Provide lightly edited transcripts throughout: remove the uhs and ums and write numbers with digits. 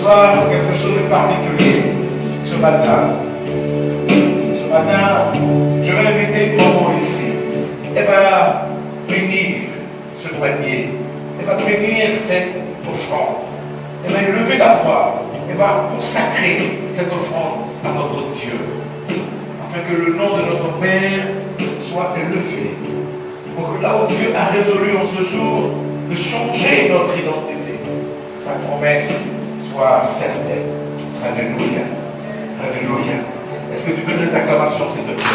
soir, quelque chose de particulier. Ce matin, je vais inviter Momo ici. Elle va bénir ce douanier. Elle va bénir cette offrande. Elle va élever la voix. Elle va consacrer cette offrande à notre Dieu. Afin que le nom de notre Père soit élevé. Pour que là où Dieu a résolu en ce jour de changer notre identité, sa promesse soit certaine. Alléluia. Alléluia. Est-ce que tu peux donner des acclamations, s'il te plaît?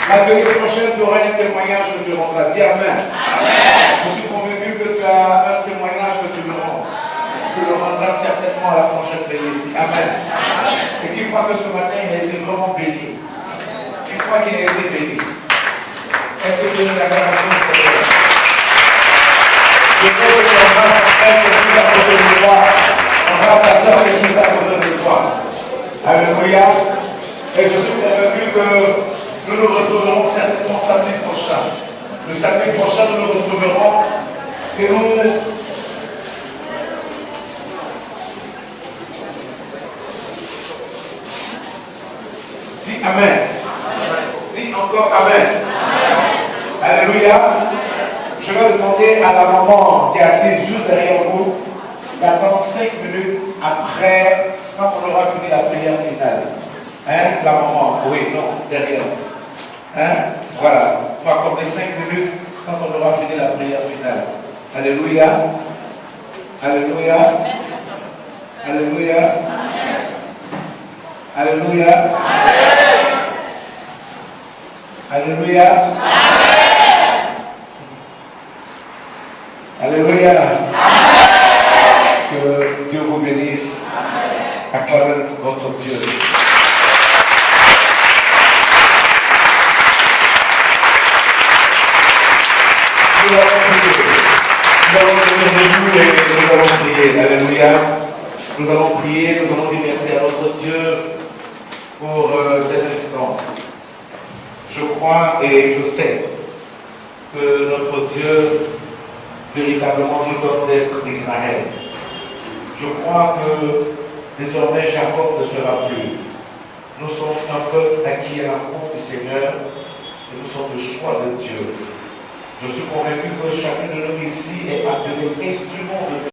La veille prochaine, tu auras un témoignage que tu rendras. Dis Amen. Je suis convaincu que tu as un témoignage que tu me rends. Tu le rendras certainement à la prochaine veillée. Amen. Et qui croit que ce matin, il a été vraiment béni. Qui croit qu'il a été béni. Est-ce que donner l'acclamation au Seigneur. Je veux que l'embrasse ton frère qui est juste à côté de toi. Embrasse ta soeur qui est juste à côté de toi. Alléluia. Et je suis convaincu que nous nous retrouverons certainement samedi prochain. Le samedi prochain, nous nous retrouverons et nous. Dis Amen. Dis encore Amen. Alléluia. Je vais demander à la maman qui est assise juste derrière vous d'attendre 5 minutes après, quand on aura fini la prière finale. Hein, la maman, oui, non, derrière. Hein, voilà. On va accorder 5 minutes quand on aura fini la prière finale. Alléluia. Alléluia. Alléluia. Alléluia. Alléluia. Alléluia. Que Dieu vous bénisse. Acclamez votre Dieu. Nous allons prier. Nous allons prier. Alléluia. Nous allons prier. Nous allons dire merci à notre Dieu pour ces instants. Je crois et je sais que notre Dieu véritablement nous donne d'être Israël. Je crois que désormais Jacob ne sera plus. Nous sommes un peuple acquis à la rencontre du Seigneur et nous sommes le choix de Dieu. Je suis convaincu que chacun de nous ici est appelé instrument de Dieu.